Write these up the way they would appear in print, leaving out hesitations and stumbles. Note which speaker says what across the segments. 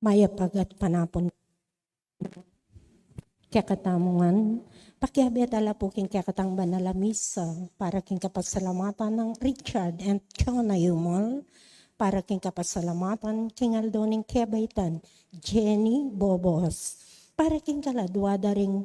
Speaker 1: mayapagat panapon kakatamungan, pakiabet ala po king kakatang banalamisa para king kapasalamatan ng Richard and Chona Yumol, para king kapasalamatan king Aldoning Kebaitan, Jenny Bobos, para king kaladwada ring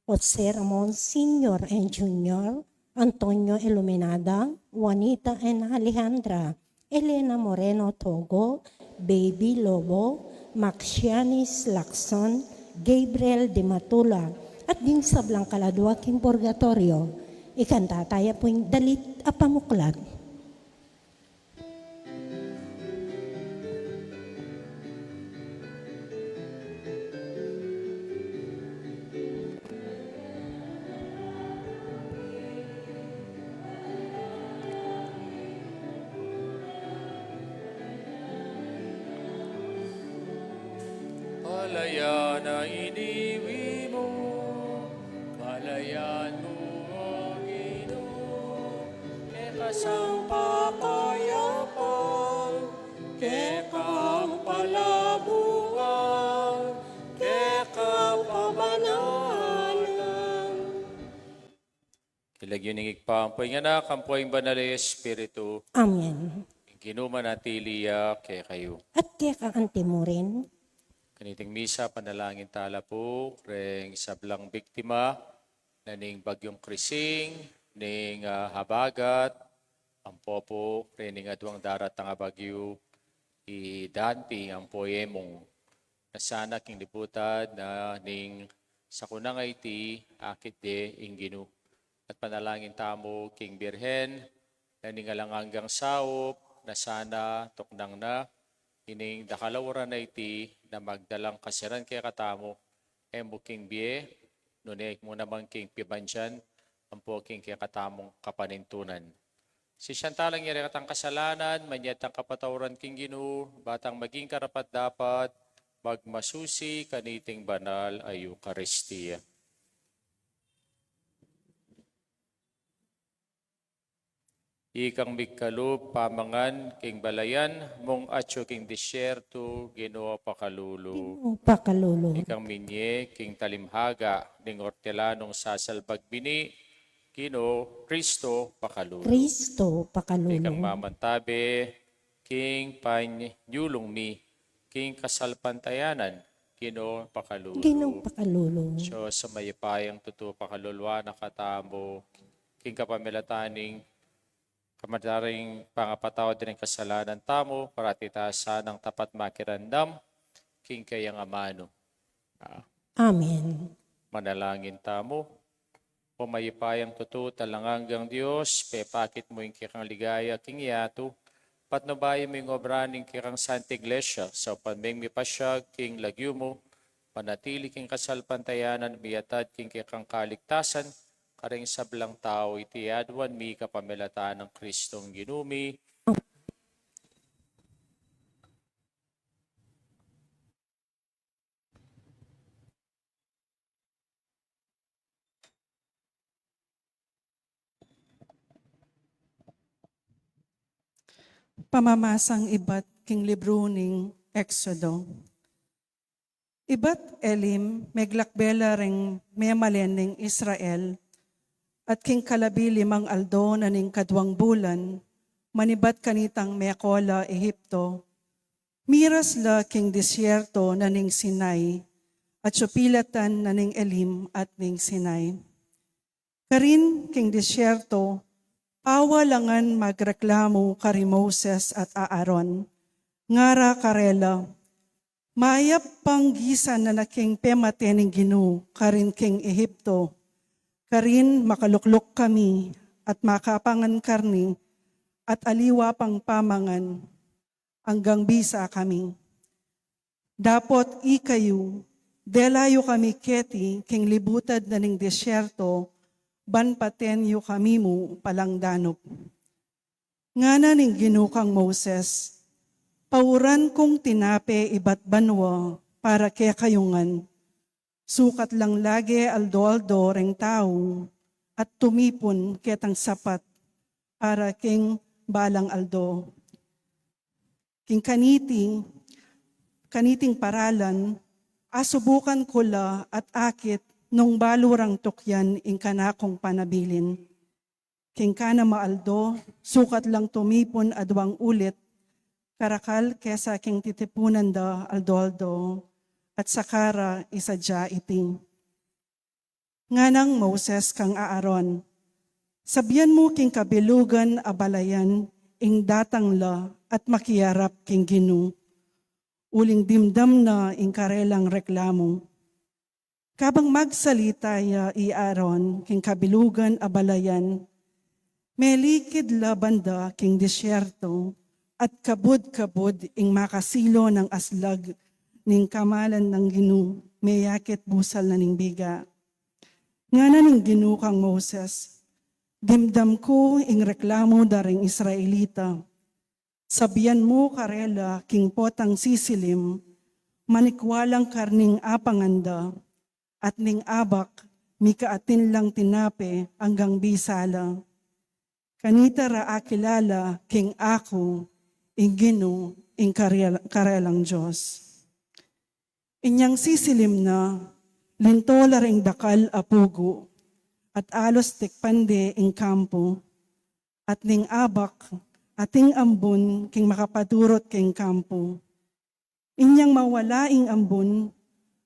Speaker 1: Jose Ramon Sr. and Jr., Antonio Iluminada, Juanita and Alejandra, Elena Moreno Togo, Baby Lobo, Maxianis Lacson, Gabriel de Matula, at din sablang kaladwa king purgatorio. Ikanta tayo po yung dalit apamuklat.
Speaker 2: Kalaya na iniwi mo, kalayan mo, O Ginoo, kasang papayapang, kekang palabuhan, kekang pamanalan. Kilagyan ng igpampoy nga na, kampoy banal na Espiritu,
Speaker 1: Amen.
Speaker 2: ginuman at tiliya kay kayo.
Speaker 1: At kaya kakanti mo rin,
Speaker 2: Kaniting misa, panalangin tala po, reng sablang biktima, na ning bagyong krising, ning habagat, ang popo, ning adwang darat ang bagyo, idanti ang poemong, na sana king liputad na ning sa kunang iti, akit de inginu. At panalangin tamo king Birhen, na ning alanganggang saop, na sana toknang na, ining dakalawara na iti na magdalang kasiran kaya katamo buking biye nunik mo naman king pibansyan ang po king kaya katamong kapanintunan. Si Shantalang yari katang kasalanan, manyat ang kapatawaran king Ginoo, batang maging karapat dapat, magmasusi kaniting banal ay Eucharistia. Ikang mikalo pamangan king balayan, mong atyo king disyerto, Ginoo pakalulu.
Speaker 1: pakalulu.
Speaker 2: Ikang minye king talimhaga, ning hortelanong sasalbag bini, Ginoo Kristo pakalulu.
Speaker 1: Kristo
Speaker 2: Ikang
Speaker 1: pakalulu.
Speaker 2: mamantabe, king panyulong mi, king kasalpantayanan, Ginoo pakalulu.
Speaker 1: Ginong pakalulu.
Speaker 2: So sa mayapayang tuto pakalulwa nakatamo, king kapamilataning kamadaring pangapatawad din ang kasalanan tamo, para titasan ng tapat makirandam, king kayang amano.
Speaker 1: Amen.
Speaker 2: Manalangin tamo, pumayipayang tuto talanganggang Diyos, pepakit mo yung kikang ligaya, king yato, patnubayo mo yung obraning kikang Santa Iglesia, sa panming mipasyag, king lagyo mo, panatili king kasalpantayanan, biyatad king kikang kaligtasan, karing sablang tao iti adwan mi kapamilatan ng Kristong ginumi.
Speaker 3: Pamamasang ibat king libro ning Exodo. Ibat elim meglakbela ring memalen ning Israel at king kalabi limang aldo na ning kadwang bulan manibat kanitang meakola Ehipto. Miras la king disyerto na ning Sinai at supilatan na ning Elim at ning Sinai. Karin king disyerto awalangan magreklamo kari Moses at Aaron, ngara karela, mayap panggisan na naking pemate ning Ginoo karin king Ehipto, karin makaluklok kami at makapangan karni at aliwa pang pamangan hanggang bisa kami. Dapot ikayo, delayo kami keti king libutad na ning disyerto, banpaten yu kami mo palang danop. Ngana ning ginukang Moses, pauran kong tinape ibat banwa para kaya kayungan. Sukat lang lagi aldo-aldo reng tao at tumipon ketang sapat para king balang aldo. King kaniting kaniting paralan, asubukan ko la at akit nung balurang tukyan ing kanakong panabilin. King kana maaldo, sukat lang tumipon adwang ulit, karakal kesa king titipunan da aldoldo, at sakara isadya iting. Nganang Moses kang Aaron, sabyan mo king kabilugan abalayan, ing datang la at makiyarap king Ginu. Uling dimdam na ing karelang reklamo. Kabang magsalita ya i Aaron, king kabilugan abalayan, melikid la banda king disyerto, at kabud-kabud ing makasilo ng aslag, ning kamalan ng Ginu, mayakit busal na ning biga. Nga na ning Ginu kang Moses, dimdam ko ing reklamo daring Israelita. Sabiyan mo karela king potang sisilim, manikwalang karning apanganda, at ning abak, mikaatin lang tinape hanggang bisala. Kanita ra akilala king ako, ing Ginu, ing karelang Diyos. Inyang sisilim na, lintola ring dakal apugo, at alos tikpande ing kampo, at ning abak, ating ambon king makapadurot king kampo. Inyang mawala ing ambon,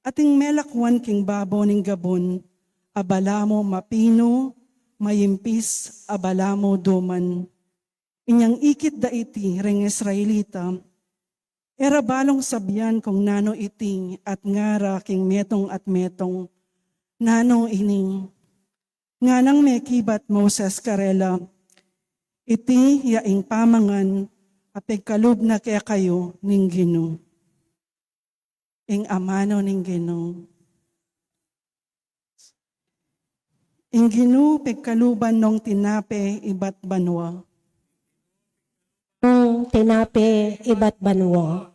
Speaker 3: ating melakwan king babo ning gabon, abala mo mapino, mayimpis, abala mo duman. Inyang ikit da iti ring Israelita, era balong sabyan kung nano iting at ngara king metong at metong, nano ining. Nganang may kibat Moses karela, iti yaing pamangan, apeg kalub na kaya kayo ning Ginu. Ing amano ning Ginu. Ing Ginu pegkaluban nung tinape ibat banwa.
Speaker 1: Nung tinape ibat banwa.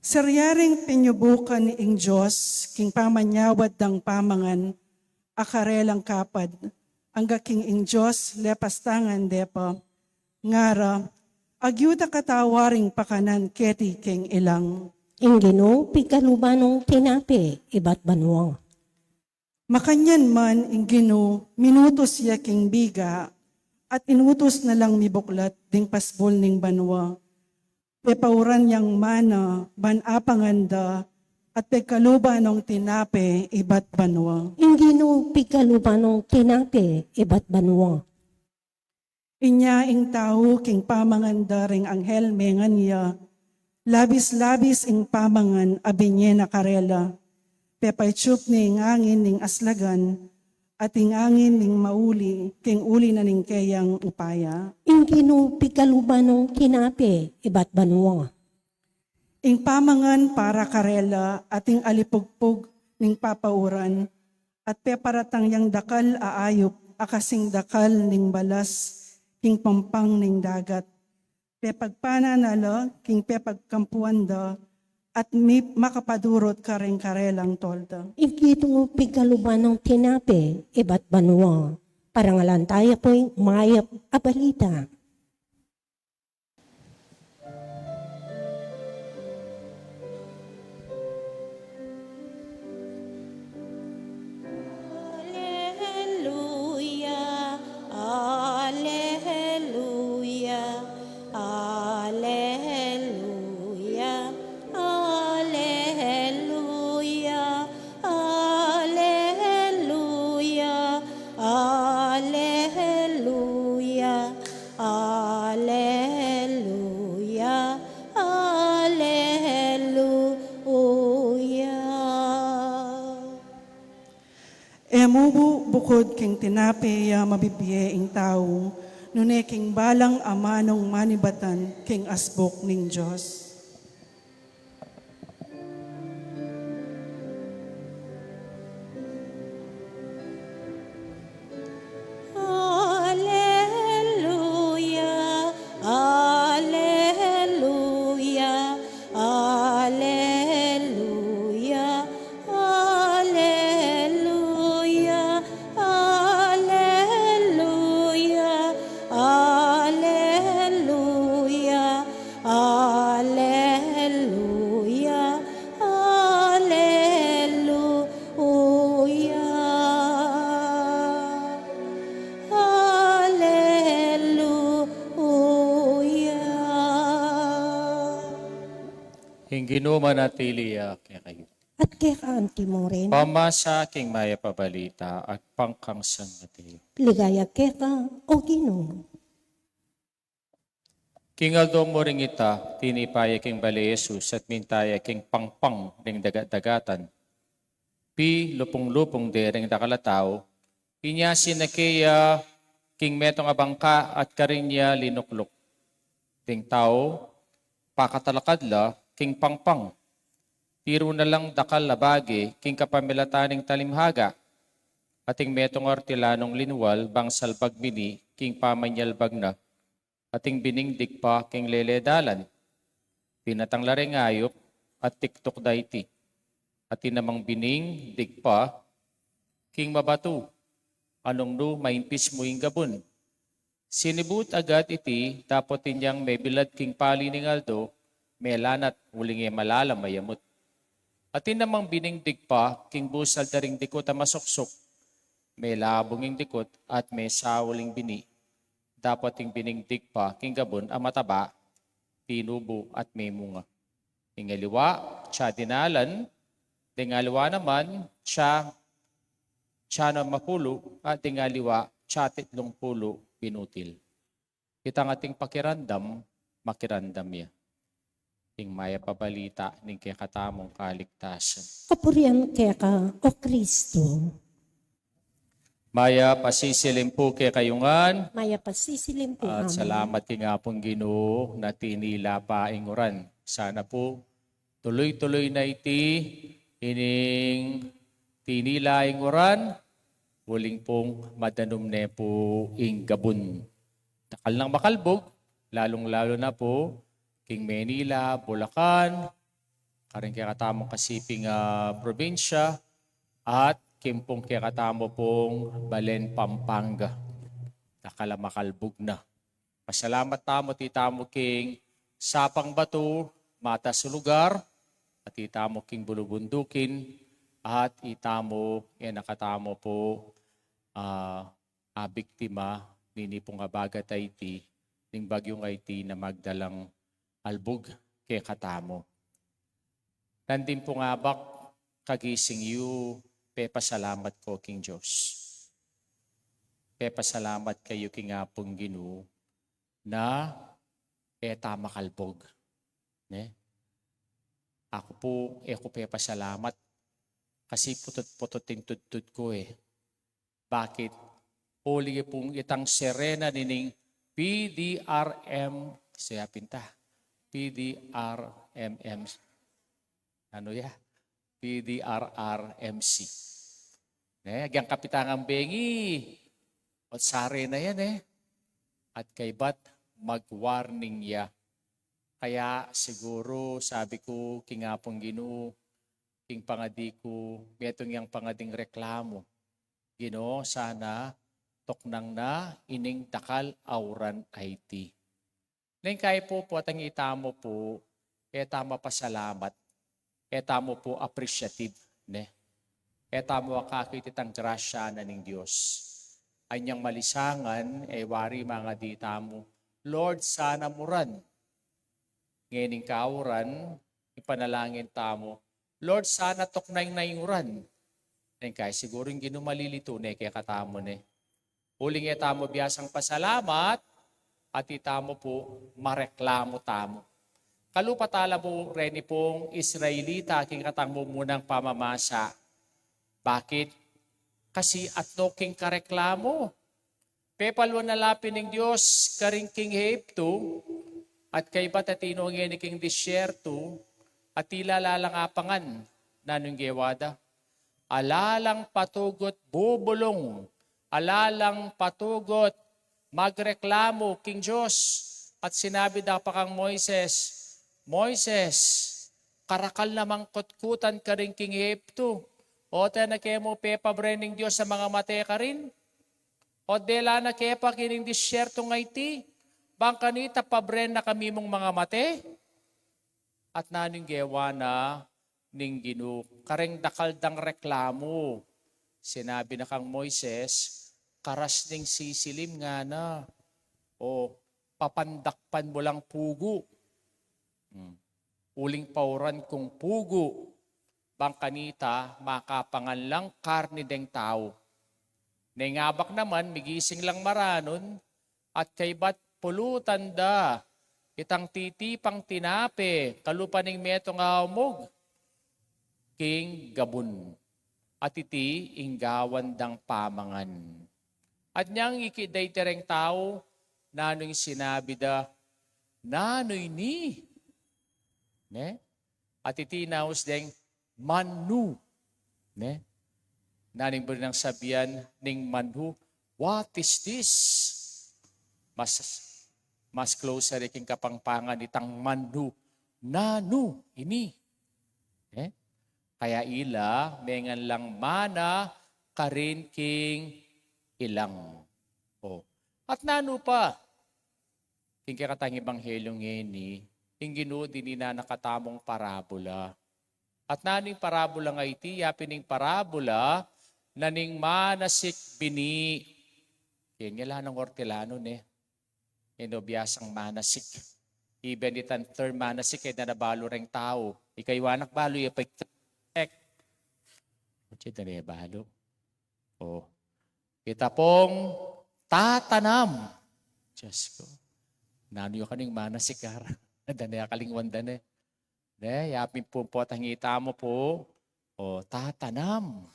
Speaker 3: Saryaring pinyubukan ing Diyos, king pamanyawad dang pamangan, akarelang kapad, angga king ing Diyos lepastangan depa, ngara, agyuda katawaring pakanan keti king ilang.
Speaker 1: Ing Ginu pigkaluban nung tinape ibat banwa.
Speaker 3: Makanyan man ing Ginu, minutos ya king biga, at inutos na lang mibuklat ding pasbol ning banwa. Pepauran yang mana, banapanganda, at pegkaluban nung tinape ibat banwa.
Speaker 1: Ing Ginu pigkaluban nung tinape ibat banwa.
Speaker 3: Inya ing tao king pamanganda ring anghel mengan niya, labis-labis ing pamangan abinye na karela, pepaytsup ni ing angin ning aslagan, at ing angin ning mauli, king uli na ning kayang upaya.
Speaker 1: Ing Ginu pigkaluban nung tinape ibat banwa.
Speaker 3: Ing pamangan para karela, at ing alipugpug ning papauran, at peparatang yang dakal aayop, akasing dakal ning balas, king pampang ning dagat. Pepagpana nala, king pepagkampuan da, at makapadurot karing karelang tolda.
Speaker 1: Ing Ginu pigkaluban nung tinape ibat banwa. Parangalan tayo po'y mayap abalita.
Speaker 4: Alleluia, alleluia, alleluia, alleluia, alleluia, alleluia, alleluia, alleluia.
Speaker 3: Emubu bukod king tinape ya mabibiye ing tao, nune king balang amanong manibatan king asbok ning Diyos.
Speaker 4: Alleluia, alleluia, alleluia, alleluia, alleluia, alleluia, alleluia.
Speaker 2: King ginuman at tiliya kaya kayo.
Speaker 1: at kaya kaanti mo rin.
Speaker 2: Pamasa king maya pabalita at pangkangsang Mateo.
Speaker 1: Ligaya kaya ka, o Ginoo.
Speaker 2: King Aldo mo ring ita, tinipaya king bali Jesus at mintaya king pangpang ring dagat-dagatan. Pi lupong-lupong de ring dakalataw, inyasin na kaya king metong abangka at karinya linuklok. Ting tao, pakatalakadla, king pangpang. Tiro na lang dakal labagi, king kapamilataning talimhaga. Ating metong artilanong linwal, bangsal bagbini, king pamanyalbag na. Ating biningdig pa, king leledalan. Pinatang laring ayok, at tiktok daiti. Atin namang bining, dig pa, king mabatu. Anong no, mainpis mo ing gabon. Sinibut agad iti, tapos tinyang may bilad king pali ning Aldo, may lanat, uling malalam mayamot. Atin namang biningdig pa, king busal daring dikot ang masuksok, may labonging dikot at may sawaling bini. Dapat ting biningdig pa, king gabon ang mataba, pinubo at may munga. Ingaliwa, siya dinalan, ingaliwa naman, siya na mapulo, at ingaliwa, siya 30 pinutil. Itang ating pakirandam, makirandam ya. Ing maya pabalita ning kaya katamong kaligtasan.
Speaker 1: Kapurian kaya ka, o Kristo.
Speaker 2: Maya pasisilim po kay kayungan
Speaker 1: Maya pasisilim po
Speaker 2: at
Speaker 1: amin.
Speaker 2: salamat kay nga pong Ginoo na tinila pa inguran. Sana po tuloy-tuloy na iti ining tinila inguran huling pong madanum ne po ing gabon. Takal ng makalbog, lalong-lalo na po king Manila, Bulacan, karing kaya katamong kasiping probinsya, at kimpong kaya katamo pong Balen, Pampanga. Nakalamakalbog na. Pasalamat tamo, titamo king Sapang Bato, mata sa lugar, at itamo king Bulubundukin, at itamo, nakatamo po, biktima, nini pong abagat IT, ning bagyong IT na magdalang albog kay katamo. Nandin po nga bak kagising yu, pepasalamat ko king Diyos. Pepasalamat kayo king apong Ginoo na tama kalbog. Ne? Ako po, ko pepasalamat kasi putot-putoting tutut ko Bakit? Uli pong itang serena nining PDRM, siya pinta. PDRMM. Ano ya? PDRRMC. Agyang kapitangang bengi. At sare na yan At kay bat mag-warning ya. Kaya siguro sabi ko kingapong Ginoo, king pangadi ko, metong yang pangading reklamo. Ginoo, sana toknang na ining takal auran IT. Neng kaya po atang itamo po, tama pasalamat, tamo po appreciative, tamo kakititang grasya na ning Diyos. Anyang malisangan, wari mga ditamo, Lord, sana muran. Ngayon kauran, ipanalangin tamo, Lord, sana toknay na yuran. Neng kaya siguro yung ginumalilito, kaya katamo, Uling tamo biyasang pasalamat, at itamo po mareklamo tamo. Kalupatala po reni pong Israelita king katang munang pamamasa. Bakit? Kasi atno king kareklamo. Pepalwa na lapin ng Diyos karing king Hepto at kay batatino ng king disyerto at tila lalangapangan nanong gewada. Alalang patugot bubulong, alalang patugot magreklamo king Diyos at sinabi daw pa kang Moises, karakal namang kutkutan ka rin king Hepto. O tayo na kayo mo pepabrening Diyos sa mga mate ka rin. O dela na kayo pa kining disyerto nga iti. Bang kanita pabren na kami mong mga mate. At naning gewa na ning Ginoo. Kareng dakaldang reklamo. Sinabi na kang Moises, karas ning sisilim nga na. O papandakpan mo lang pugo. uling pauran kung pugo, bang kanita makapangan lang karni deng tao. Nengabak naman, migising lang maranon, at kay bat pulutan da, itang titipang tinape, kalupaning metong aumog, king gabon, at iti inggawan dang pamangan. At niyang ikiday tereng tao, nano'y sinabi da, nano'y ni, ne? At iti naus deng manu, ne? Naning ba ng sabihan ning manhu, what is this? Mas closer iking kapangpangan itang manhu, nanu, ini. Eh? Kaya ila, mengan lang mana, karin king ilang. Oh. At nanu pa, king kakatang ibanghelyong ngeni, king Ginoo din na nakatamong parabola. At naning parabola nga iti, yapining parabola, naning manasik bini. Yan nga lang ng Hortelano, ne? Inobiyasang manasik. Even itan term manasik, ay nanabalo rin tao. Ikaywanak balo, yapay ek. Kutsi na balo. O. Kita pong tatanam. Diyos ko. Nano yung kaning manasikar. Danaya kalingwan dane. Ne, yapin po po tangita mo po. O, tatanam.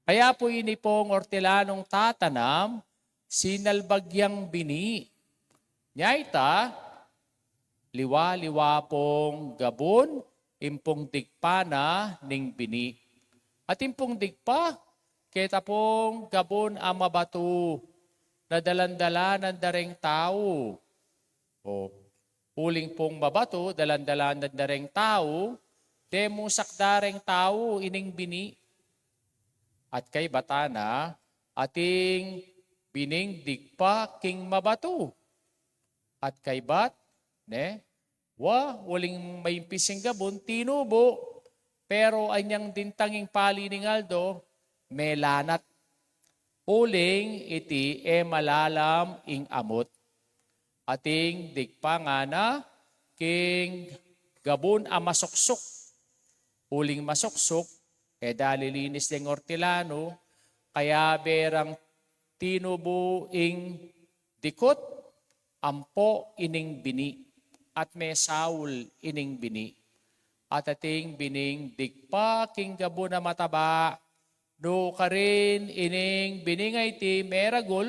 Speaker 2: Kaya po ini pong Hortelanong tatanam, sinalbagyang bini. Nyaita, liwa-liwa pong gabon, impong digpa na ning bini. At impong digpa, kita pong gabon amabato, na dalandala ng dareng tao. O, uling pong mabato, dalandala ng dareng tao, demusak dareng tao, ining bini. At kay batana, ating bining digpa king mabato. At kay bat, ne, waling may pising gabon, tinubo, pero anyang dintanging pali ni Aldo, melanat. Uling iti malalam ing amot. Ating digpa nga na, king gabon masuksok. Uling masuksok, dalilinis ng Hortelano, kaya berang tinubo ing dikot, ampo ining bini, at may saul ining bini. At ating bining digpa king gabo na mataba, no ka rin ining biningay ti meragol,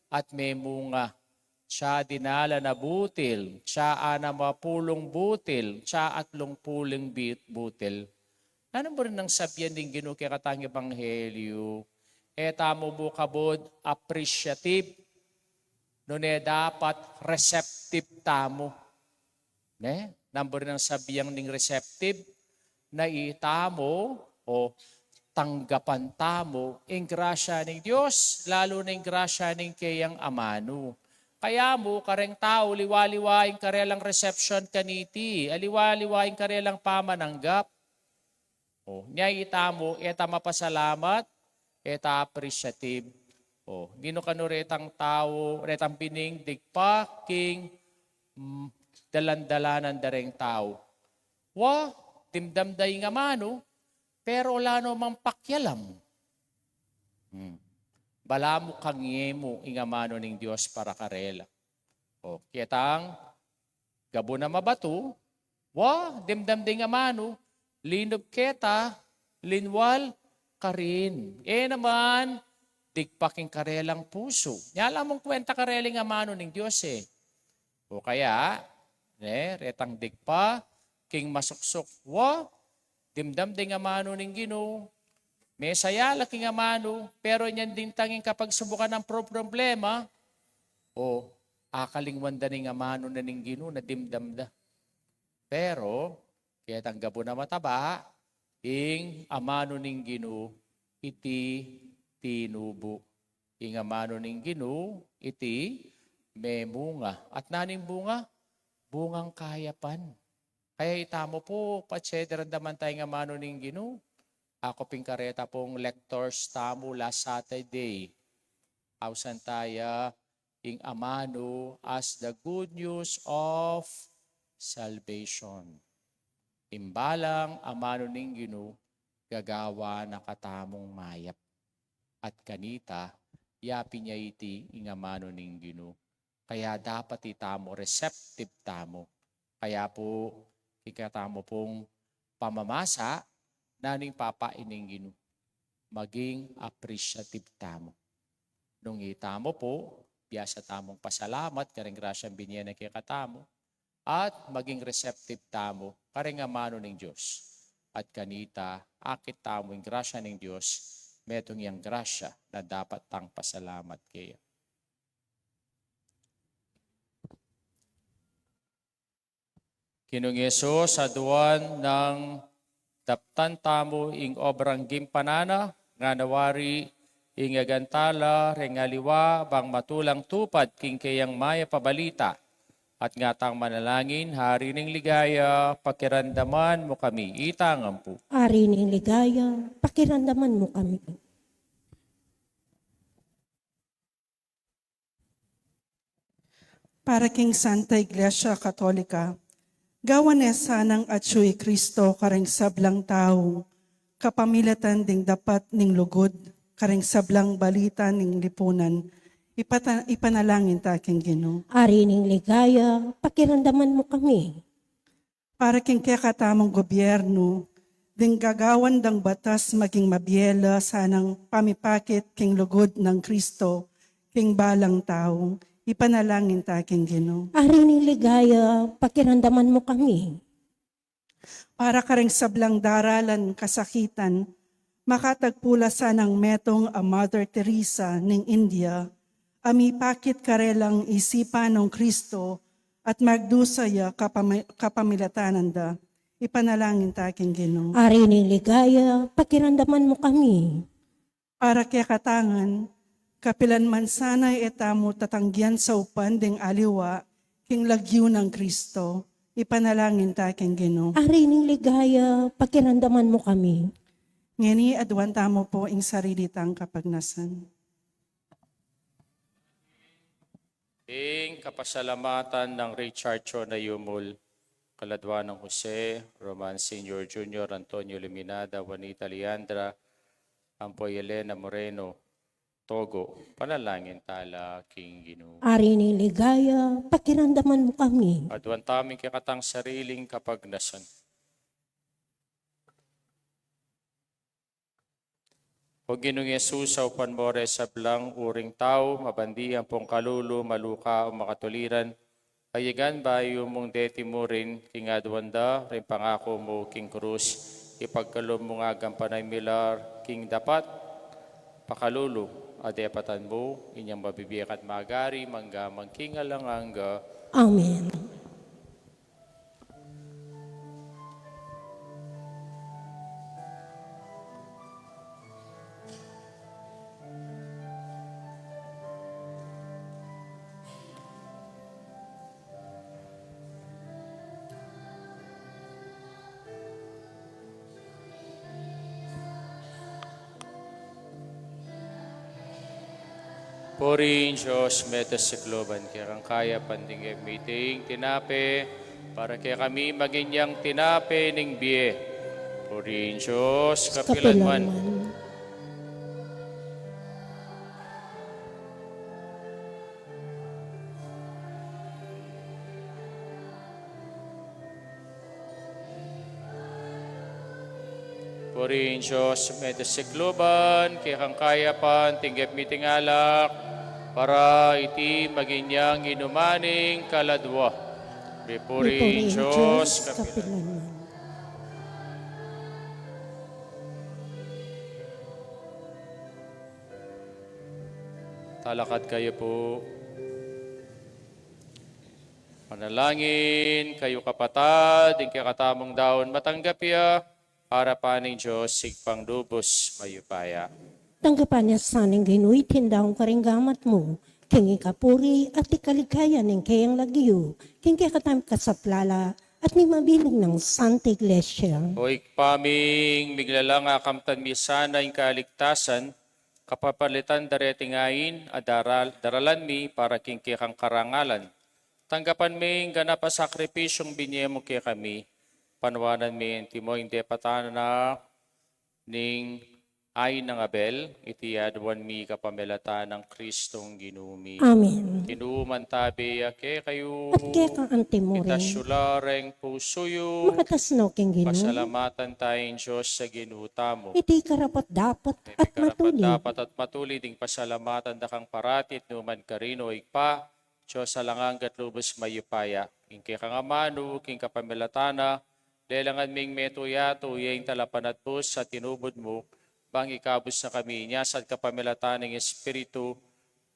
Speaker 2: at may munga. Siya dinala na butil, siya ana mapulong butil, siya atlong puling butil. Ano mo rin ang sabihan din Ginoo kaya katang ebanghelyo? Tamo mo kabod appreciative. No ne dapat receptive tamo. Ne? Number ng sabiyang ning receptive na itamo o tanggapan tamo ing grasya ning Dios, lalo na ing grasya ning kayang amano. Kaya mo kareng tao liwaliwaing karelang reception kaniti, aliwaliwaing karelang pamananggap. O, niya itamo, eta mapasalamat, eta appreciative. O, gino kano retang tao, retang bining digpa, king dalandalanan dareng tao. Timdamday nga mano, pero wala no mang pakyalam. Bala mo kangyemo ingamano ning Diyos para karela. O, kitang gabo na mabato, dimdamday nga mano, linob keta, linwal, karin. Naman, digpaking karelang puso. Nyala mong kwenta kareling amano ng Diyos eh. O kaya, retang digpa, king masuksok, dimdam ding amano ng Ginoo. May saya laking amano, pero yan din tanging kapag subukan ng problema, akalingwan da ng amano na ng Ginoo na dimdam da. Pero, kaya tanggabo na mataba, ing amano ning Ginoo, iti tinubo. Ing amano ning Ginoo, iti may bunga. At naning bunga? Bungang kayapan. Kaya itamo po, patsyederan naman tayong amano ning Ginoo. Ako pingkareta pong lectors tamo last Saturday. Ausan taya, ing amano as the good news of salvation. Imbalang amano ning Gino, gagawa na katamong mayap. At kanita, yapi niya iti ingamano ning Gino. Kaya dapat itamo, receptive tamo. Kaya po, ikatamo pong pamamasa, naning papaining Gino. Maging appreciative tamo. Nung itamo po, biyasa tamong pasalamat, karing grasyang binyan na kikatamo, at maging receptive tamo, karing amano ng Diyos. At kanita, akit tamo yung grasya ng Diyos, metong yung grasya na dapat tang pasalamat kaya. Kinong Yesus sa duwan ng daptan tamo ing obrang gimpanana, nga nawari ing agantala, rengaliwa, bang matulang tupad, king kayang maya pabalita, at ngatang manalangin, hari ning ligaya, pakirandaman mo kami, itangan po.
Speaker 1: Ari ning ligaya, pakirandaman mo kami.
Speaker 3: Para king Santa Iglesia Katolika, gawan sanang atsuy Kristo karing sablang tao, kapamilatan ding dapat ning lugod, karing sablang balita ning lipunan, ipanalangin ta king Ginoo.
Speaker 1: Ari ning ligaya, pakirandaman mo kami.
Speaker 3: Para king kakatamong gobyerno, ding gagawan dang batas maging mabiyela sanang pamipakit king lugod ng Kristo, king balang tao, ipanalangin ta king Ginoo.
Speaker 1: Ari ning ligaya, pakirandaman mo kami.
Speaker 3: Para karing sablang daralan kasakitan, makatagpula sanang metong a Mother Teresa ning India, amipakit karelang isipan ng Kristo at magdusaya kapamilatanan da. Ipanalangin ta king Ginoo.
Speaker 1: Ari ning ligaya, pakirandaman mo kami.
Speaker 3: Para kaya katangan, kapilan man sana'y etamo tatanggian sa upan ding aliwa, king lagyo ng Kristo. Ipanalangin ta king Ginoo.
Speaker 1: Ari ning ligaya, pakirandaman mo kami.
Speaker 3: Ngeni adwan tamo po ing sarili tang kapagnasan.
Speaker 2: Ing kapasalamatan ng Richard Chona Yumul, kaladwa ng Jose, Roman Sr. Jr., Antonio Liminada, Juanita Leandra, Ampoy Elena Moreno, Togo, panalangin tala king Ginoo.
Speaker 1: Ari ning ligaya, pakirandaman mo kami.
Speaker 2: Adwan taming kikatang sariling kapagnasan. O Ginoong Yesus, sa upan mo sablang uring tao, mabandihan pong kalulu, maluka o makatuliran, kayagan bayo mong deti mo rin, king adwanda, rin pangako mo, king krus, ipagkalom mo nga gampanay milar, king dapat, pakalulu, adepatan mo, inyang mabibiyak at magari, manggamang king alanganga.
Speaker 1: Amen.
Speaker 2: Porin Diyos, metas sa globan, kaya kang kaya pandingay meeting, tinape, para kaya kami maginyang tinape ning biye. Porin Diyos, kapilanman. Porin Diyos, metas sa globan, kaya kang kaya pan, tinggap meeting alak, para iti maginyang inumaning kaladwa. Porin Diyos, kapilanman. Talakad kayo po. Panalangin, kayo kapatad, yung kakatamong daon matanggap ya, para paning Diyos, sigpang lubos, mayupaya.
Speaker 1: Tanggapan niya saning Ginoo, itindahong karinggamat mo, king ikapuri at ikaligaya ng kayang lagyo, king kakatam kasaplala, at ni mabiling ng Santa Iglesia.
Speaker 2: O ikpaming miglalang akamtan misana yung kaligtasan, kapapalitan daretingayin, daralan mi para king kikang karangalan. Tanggapan ming ganapa sakripisyong binye mo kaya kami, panwanan mi timo hindi patana na ning ay ng Abel, iti adwan mi kapamilata ng Kristong ginumi.
Speaker 1: Amen.
Speaker 2: Kinuman tabi ake kayo,
Speaker 1: At kaya kang antimurin,
Speaker 2: itasyulareng pusuyo,
Speaker 1: makatasno king Ginoo,
Speaker 2: pasalamatan tayong Diyos sa ginuta mo.
Speaker 1: iti karapat dapat at
Speaker 2: Karapat
Speaker 1: matulid.
Speaker 2: dapat at matuli ding pasalamatan da kang paratit numan karino igpa, Diyos sa langang lubos mayupaya. King kang amano, king kapamilatana, lelangan ming metuyato, yaing talapan at bus sa tinubod mo, bang ikabos na kami niya sa kapamilatana ng Espiritu,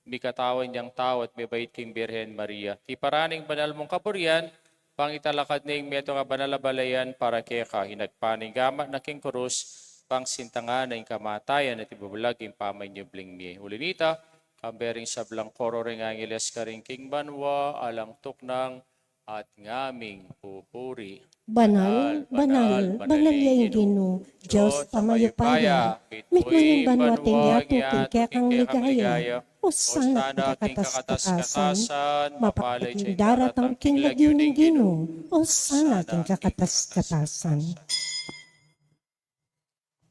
Speaker 2: mi katawan niyang tao at may bait king Birhen Maria. Ti paraning banal mong kapurian, pang italakad ning meto nga banalabalayan para keka hinagpaning gama na king kurus, pang sintangan na yung kamatayan at ibabulag yung pamay niyo bling mi. Ulinita, kambering sablang koro ring angeles ka ring king banwa, alang tuknang at ngaming pupuri.
Speaker 1: Banal, banal, banal yaing Ginoo, Diyos pamayupaya. Mitmayon banwating yato king kaya kang ligaya. Osana king kakatas-katasan, mapalay king daratang king lagyo ning Ginoo. Osana king kakatas-katasan.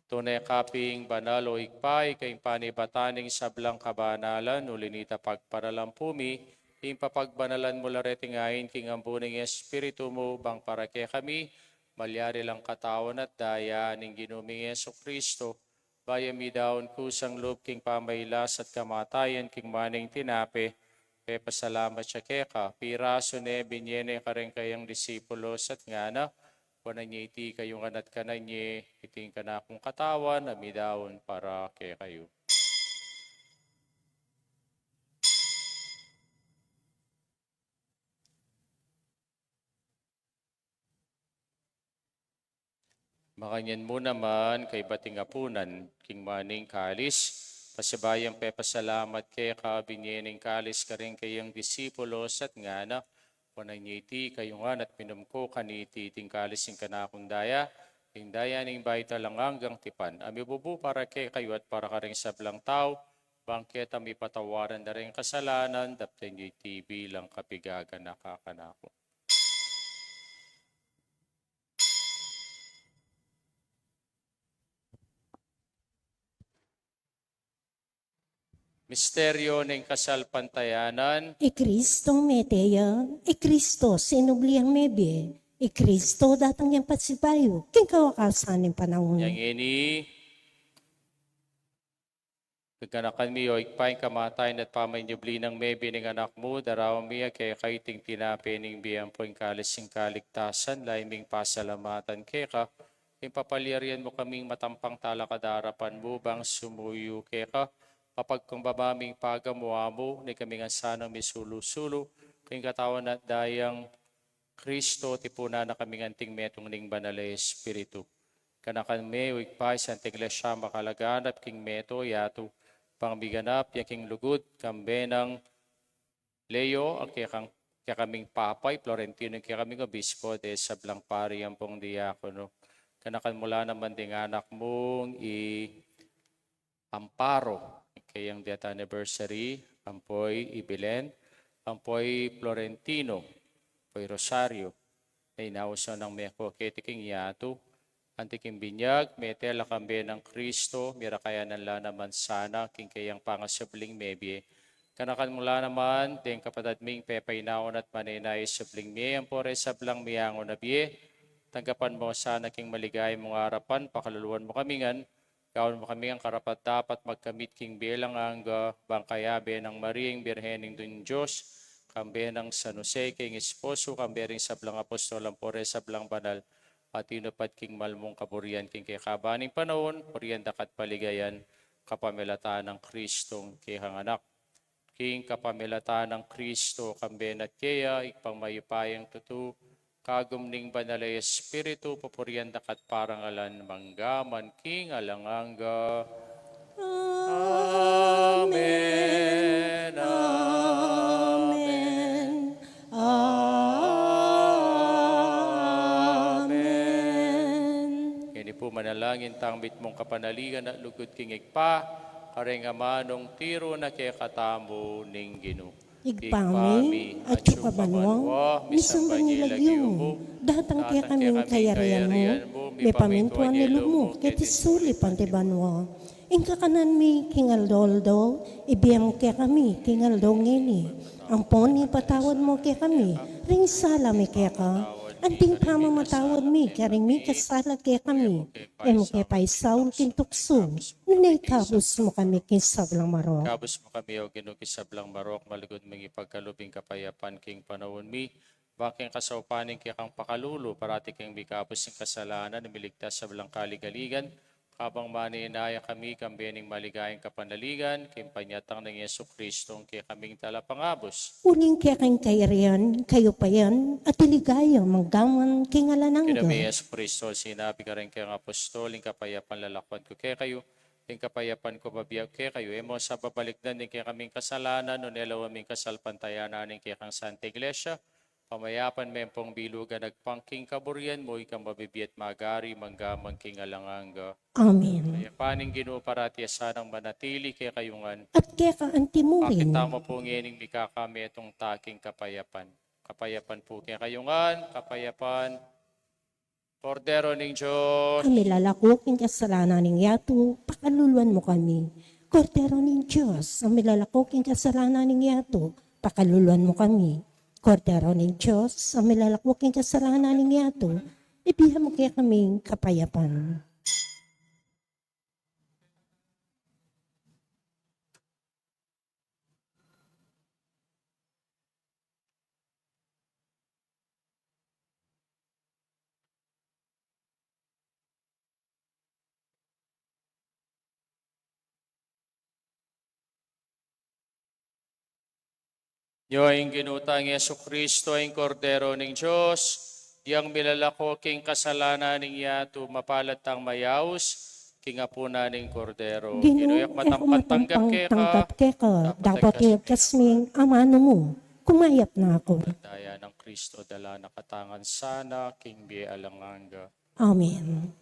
Speaker 2: Tunay kaping banal o ikpay, kayong panibataning sablang kabanalan, ulinita pagparalampumi, ing papagbanalan mo laretingayin, king ambuning Espiritu mo, bang para kay kami, malyari lang katawan at daya, ning ginuming Yeso Kristo, bayami daon kusang loob, king pamaylas at kamatayan, king maning tinape, kaya pasalamat siya keka, piraso ne, binyene ka rin kayang disipulos at ngana, kunan niya iti kayong kanat kanan niya, iting kanakong katawan, amidawon para kay kayo. Makanyan mo naman kay bating apunan, king maning kalis, pasibayang pepasalamat kay kabinyening kalis ka rin kayang disipulos at ngana, kunan niya iti kayong at minumko kaniti iting kalis yung kanakong daya, ing daya ning baita lang hanggang tipan. Ami bubu para kay kayo at para ka rin sablang tao, bangket ami patawaran na rin kasalanan, dapten niyo iti bilang kapigagan nakakanako. Misteryo ng kasalpantayanan,
Speaker 1: Kristo meteya, Kristo sinubliang mebe, Kristo datang yung pasibayo, king kawakasan ng panahon.
Speaker 2: yang ini kaganakan mi o ikpaing kamatayan at pamanyubli ng may bining anak mo, daraw miya kaya kaiting tinapening biyang po yung kalising kaligtasan, laiming pasalamatan keka, yung papalyarian mo kaming matampang talakadarapan mo, bang sumuyo keka, kapag kung babaming pagamuha mo, ni kaming ansanang misulu-sulu, kayong katawan at dayang Kristo, tipuna na kaming anting metong ning banalay Espiritu. Kanakan me, wikpay, sa iglesia makalaganap, king meto, yato, pangbiganap, yaking lugod, kambenang Leo, ang kaya kaming papay, Florentino, kaya kaming obispo, de sablang pari ang pong diakono. Kanakan mula naman ding anak mong Amparo, kayang death anniversary, ampoy Ibilen, ampoy Florentino, ampoy Rosario, ay nauso ng meko ketiking yato, antiking binyag, metel akambe ng Kristo, mirakayanan la naman sana, king kayang pangasabling mebye. Kanakan mula naman, ding kapatad ming pepay naon at maninay sabling me, ampore sablang miyangon na biye, tanggapan mo sana king maligay mong harapan, pakaluluan mo kamingan, gawin mo kami ang karapat dapat magkamit king bilang ang bangkayabe ng Mariing Birhening dun Diyos, kambe ng San Jose king esposo, kambe ring sablang apostol, ampore sablang banal, at inupat king malmong kaburian king kay kabaning panahon, puriyan dakat paligayan, kapamilata ng Kristong kihang anak. King kapamilata ng Kristo, kambe at kaya, ipangmayupayang tutu, kagumning banalay Espiritu, papuriyan dakat parangalan, manggaman king alanganga. Amen.
Speaker 1: Amen. Amen.
Speaker 2: Kini po manalangin tangbit mong kapanaligan at lugod king igpa, kareng amanong tiro na kaya katamo ning Ginoo.
Speaker 1: Igpami at chukabanwa, misang bangilagyo mo, datang kaya kaming kayarian mo, may pamintuan nilo mo, ketisuli pantibanwa. Ingka kanan mi kingaldoldo, ibiyam kaya kami, kingaldo ngini. Ang poni patawad mo kaya kami, ring sala mi kaya ka. Anting tama matawad mi, karing mi kasala kaya kami. Emo kaya paisaw kintukso, nunay kabus mo kami kinsablang maro.
Speaker 2: Kabus mo kami o ginukisablang marok, malugod mga ipagkalubing kapayapan king panawon mi. Baking kasaupaning kaya kang pakalulo, parati kang mikabos ng kasalanan, miligtas sa walang kaligaligan. Kabang maniinaya kami, kambiyaning maligayang kapanaligan, kimpanyatang ng Yesu Kristo, kaya kaming talapangabos.
Speaker 1: Uling kaya kang kayarian, kayo pa yan, at iligaya manggaman kingalanangga.
Speaker 2: Kinami Yesu Kristo, sinabi ka rin kayong apostoling kapayapan lalakwan ko kaya kayo, yung kapayapan ko babiyag kaya kayo, emo sa babalikdan din kaya kaming kasalanan, no nelaw aming kasalpantayanan ng kaya kang Santa Iglesia, pamayapan may pong bilugan nagpangking kaburian mo, ikang mabibiyat magari, manggamang kingalanganga.
Speaker 1: Amen.
Speaker 2: Kaya paning ginoo parati sanang manatili kaya kayungan,
Speaker 1: At kaya ka antimurin,
Speaker 2: pakita mo po ngayon mikakami itong taking kapayapan. Kapayapan po kaya kayungan, kapayapan, Kordero ng Diyos.
Speaker 1: kami lalakok ang kasalanan ng yato, pakaluluan mo kami. Kordero ng Diyos, ang milalakok ang kasalanan ng yato, pakaluluan mo kami. Kordero ng Diyos, ang milalakok ang kasalanan ng yato, ibihan mo kaya kaming kapayapan.
Speaker 2: Yoing ginutang Yesu Kristo ang Kordero ng Diyos, diyang milalako king kasalanan ng yato, mapalat ang mayaws, kingapuna ng Kordero. Ginuyak matampang-tanggap kaya ka,
Speaker 1: Tangkap kaya ka, dapat kaya kasming amano mo. Kumayap na ako.
Speaker 2: daya ng Kristo, dala nakatangan sana, king biye alanganga.
Speaker 1: Amen.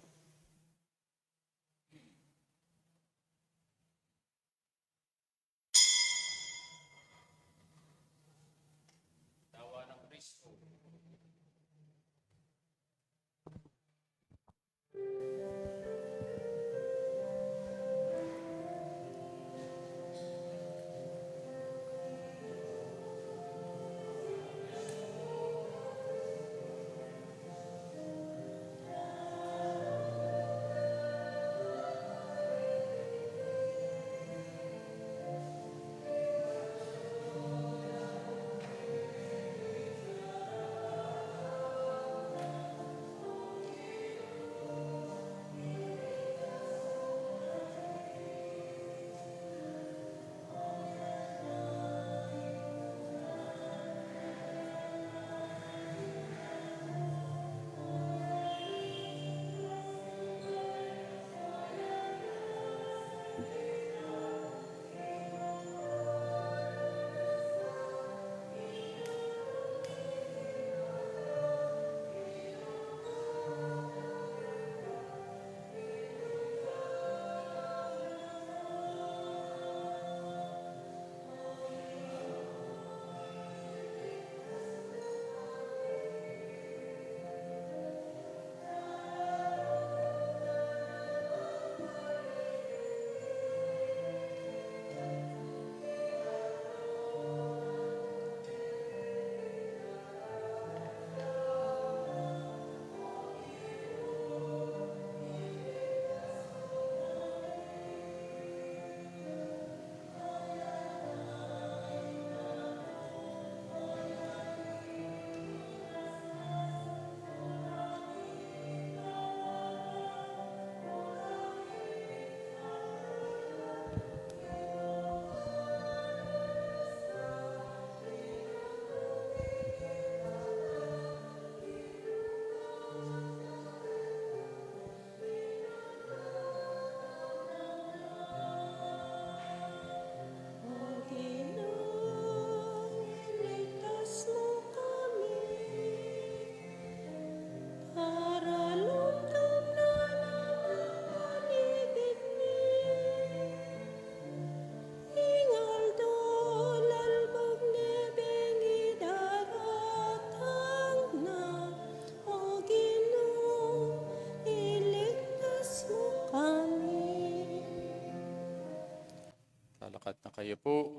Speaker 2: Lakat na kayo po.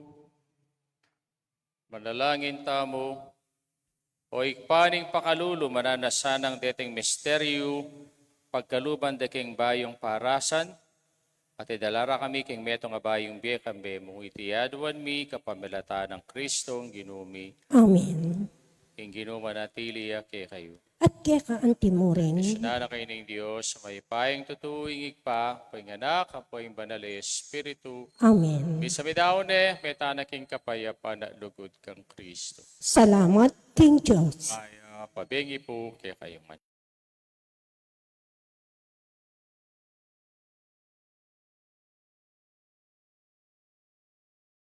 Speaker 2: Manalangin tamo, o ikpaning pakalulo mananasanang deteng misteryo, pagkaluban deking bayong parasan, at idalara kami king metong abayong biye kambe mong itiyaduan mi kapamilata ng Kristong ginumi.
Speaker 1: Amen.
Speaker 2: King ginuma natili kay kayo.
Speaker 1: At kaya ka antimurin,
Speaker 2: Sinana kayo ng Diyos sa may payeng tutuwing igpa, panganak, apoy banal na Espiritu.
Speaker 1: Amen.
Speaker 2: Misa midaone, may tanaking kapayapa na lugod kang Kristo.
Speaker 1: Salamat, King Diyos.
Speaker 2: Kaya pabengi po kay kayo man.